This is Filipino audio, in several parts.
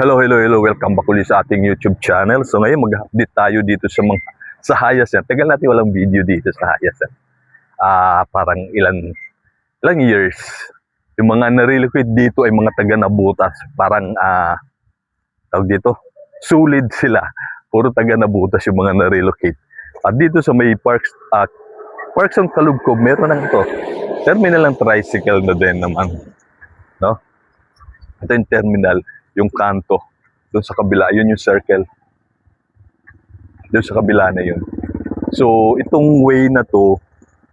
Hello. Welcome back ulit sa ating YouTube channel. So ngayon mag-update tayo dito sa Hyacinth. Tagal natin walang video dito sa Hyacinth. Parang ilang years. Yung mga na-relocate dito ay mga taga Nabutas. Parang tawag dito, sulit sila. Puro taga Nabutas yung mga na-relocate. At dito sa may Parks ng Kalugkob, meron ng ito. Terminal ng tricycle na din naman. No? Ito yung terminal. Yung kanto, doon sa kabila, yun yung circle. Doon sa kabila na yun. So, itong way na to,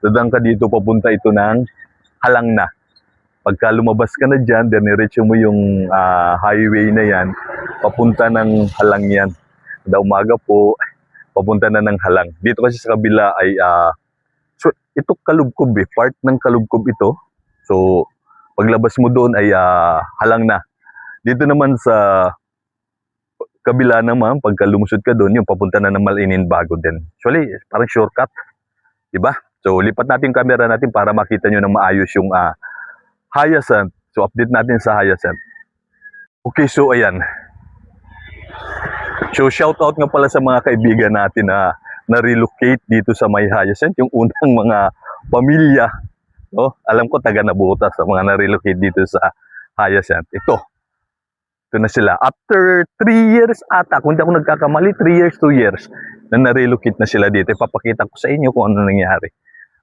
dadang ka dito, papunta ito ng Halang na. Pagka lumabas ka na dyan, diniretso mo yung highway na yan, papunta ng Halang yan. Kada umaga po, papunta na ng Halang. Dito kasi sa kabila ay, so, ito Kalugkob part ng Kalugkob ito. So, paglabas mo doon ay Halang na. Dito naman sa kabila naman, pagka lumusod ka doon, yung papunta na ng Malinin bago din. Actually, parang shortcut. Diba? So, lipat natin yung camera natin para makita nyo ng maayos yung Hyacinth. So, update natin sa Hyacinth. Okay, so ayan. So, shout out nga pala sa mga kaibigan natin na na-relocate dito sa may Hyacinth. Yung unang mga pamilya. No? Alam ko, taga Nabutas sa mga na-relocate dito sa Hyacinth. Ito na sila. After 3 years ata, kung hindi ako nagkakamali, 3 years, 2 years, na na-relocate na sila dito. Ipapakita ko sa inyo kung ano nangyari.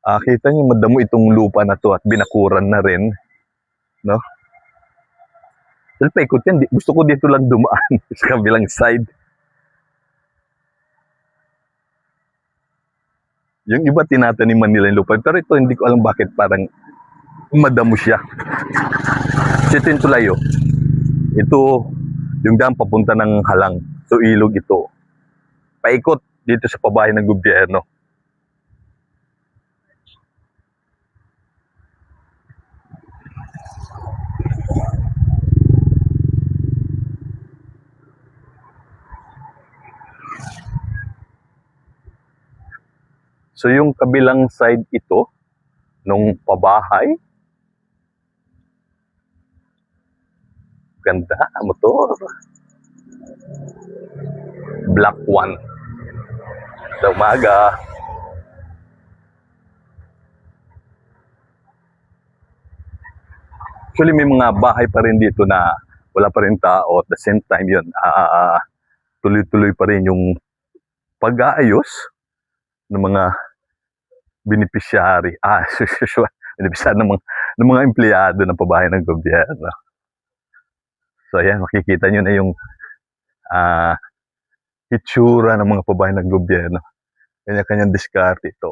Kita niyo, madamo itong lupa na to at binakuran na rin. No? Dahil paikot yan, gusto ko dito lang dumaan sa kabilang side. Yung iba tinataniman nila yung lupa. Pero ito, hindi ko alam bakit parang madamo siya. Ito yung tulayo. Ito, yung dam papunta ng Halang. So, ilog ito. Paikot dito sa pabahay ng gobyerno. So, yung kabilang side ito, nung pabahay, ganda, motor. Black 1. Sa umaga. Actually, may mga bahay pa rin dito na wala pa rin tao. At the same time, yun, tuloy-tuloy pa rin yung pag-aayos ng mga beneficiary. Beneficiary ng mga empleyado ng pabahay ng gobyerno. So, ayan, makikita nyo na yung itsura ng mga pabahay ng gobyerno. Kanya-kanyang diskarte ito.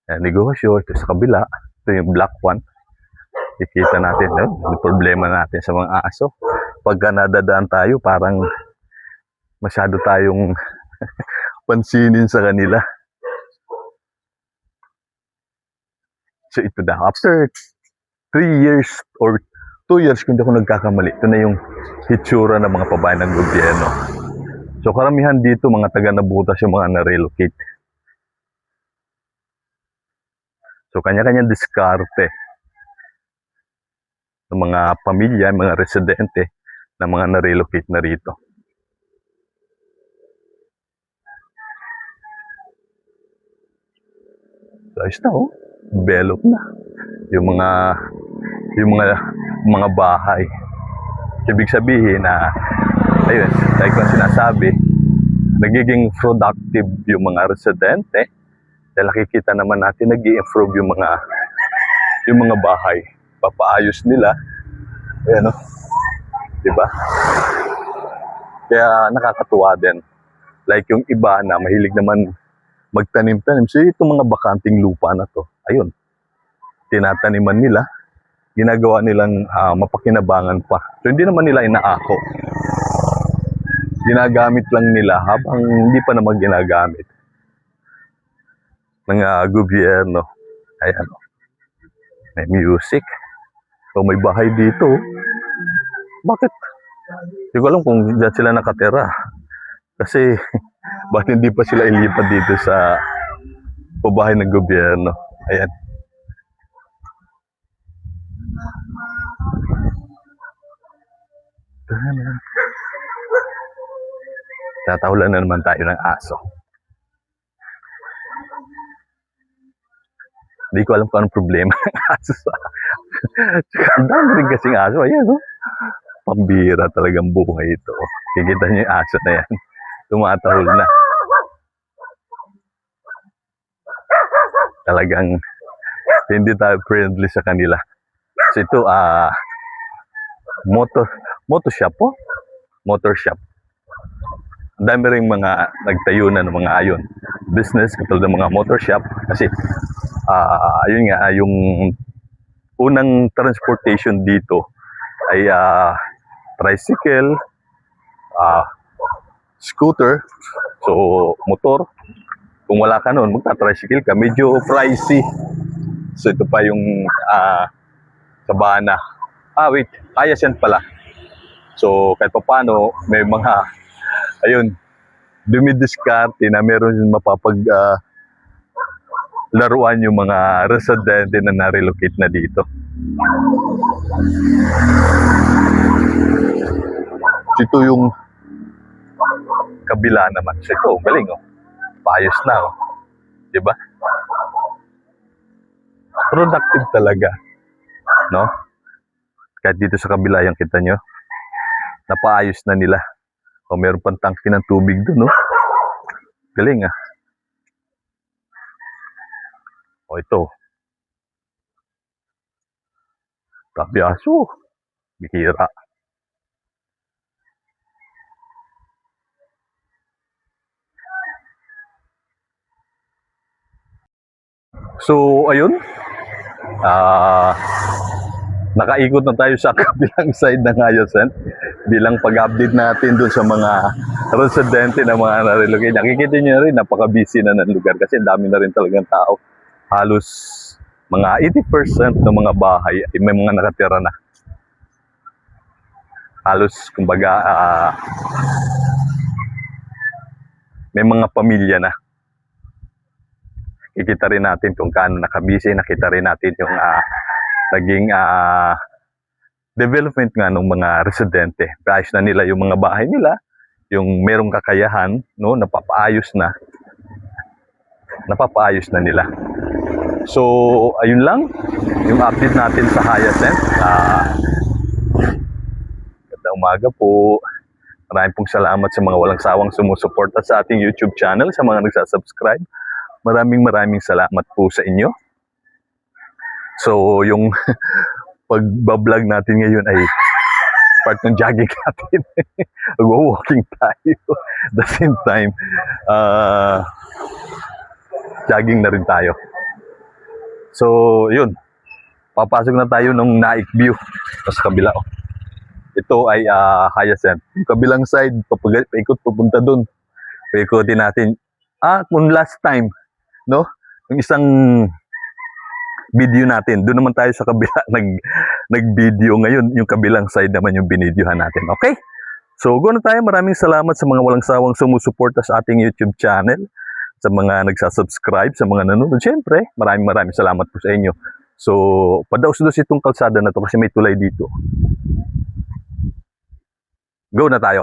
Ayan, negosyo, ito sa kabila. Ito yung Black 1. Kikita natin, yung problema natin sa mga aso. Pagka nadadaan tayo, parang masyado tayong pansinin sa kanila. So, ito na. After 3 years or 2 years, kung hindi ako nagkakamali, ito na yung hitsura ng mga pabahay ng gobyerno. So, karamihan dito, mga taga Nabutas yung mga na-relocate. So, kanya-kanyang diskarte ng mga pamilya, mga residente na mga na-relocate na rito. So, ayos na, develop na. Yung mga bahay. Ibig sabihin na, ayun, like kung sinasabi, nagiging productive yung mga residente. Dahil nakikita naman natin, nag-i-improve yung mga bahay. Papaayos nila. Ayan, diba? Kaya nakakatuwa din. Like yung iba na mahilig naman magtanim-tanim. So itong mga bakanting lupa na to, ayun, tinataniman nila, ginagawa nilang mapakinabangan pa. So hindi naman nila inaako. Ginagamit lang nila habang hindi pa naman ginagamit ng gobyerno. Ayan, may music. So may bahay dito. Bakit? Hindi ko alam kung dyan sila nakatira. Kasi bakit hindi pa sila ilipat dito sa pabahay ng gobyerno. Ayan. Tatahulan na naman tayo ng aso. Hindi ko alam kung anong problema ng aso sa... Ang dami rin kasing aso. Ayan, no? Pambira talagang buhay ito. Kikita niyo yung aso na yan. Tumatahol na. Talagang hindi tayo friendly sa kanila. So ito, motor shop po. Motor shop. Ang dami rin mga nagtayo na ng mga ayon. Business, katulad ng mga motor shop. Kasi, ayun nga, yung unang transportation dito ay tricycle, scooter, so motor. Kung wala ka nun, magta-tricycle ka, medyo pricey. So ito pa yung Sabana. Wait, Hyacinth pala. So kahit pa paano, may mga, ayun, dumidiskarte na meron yung mapapag laruan yung mga residente na na-relocate na dito. Ito yung kabila naman. So ito, galing oh. Paayos na oh. Diba? Productive talaga. No? Kahit dito sa kabila yung kita nyo, napaayos na nila. O meron pang tangke ng tubig doon, no? Galing ah. O ito. Tabi aso. Bihira. So, ayun. Nakaikot na tayo sa kabilang side ng Hyacinth bilang pag-update natin dun sa mga residente na mga na-relocate. Nakikita nyo rin, napaka-busy na ng lugar kasi dami na rin talagang tao. Halos mga 80% ng mga bahay ay may mga nakatira na. Halos, kumbaga, may mga pamilya na. Kikita rin natin kung kaano nakabisi, nakita rin natin yung naging development nga ng mga residente. Ayos na nila yung mga bahay nila, yung merong kakayahan, no, napapaayos na nila. So, ayun lang, yung update natin sa Hyacinth. Gandang umaga po. Maraming pong salamat sa mga walang sawang sumusuporta sa ating YouTube channel, sa mga nagsasubscribe. Maraming salamat po sa inyo. So, yung pagbablog natin ngayon ay part ng jogging natin. Mag-walking tayo. At the same time, jogging na rin tayo. So, yun. Papasok na tayo ng Naik View. Sa kabila. Oh. Ito ay Hyacinth. Yung kabilang side, paikot papunta dun. Paikotin natin. Kung last time, no? Yung isang video natin, doon naman tayo sa kabila nag-video. Ngayon, yung kabilang side naman yung binidyohan natin. Okay? So, go na tayo. Maraming salamat sa mga walang sawang sumusuporta sa ating YouTube channel, sa mga nagsasubscribe, sa mga nanonood. Siyempre, maraming salamat po sa inyo. So, padaos-dos itong kalsada na to kasi may tulay dito. Go na tayo.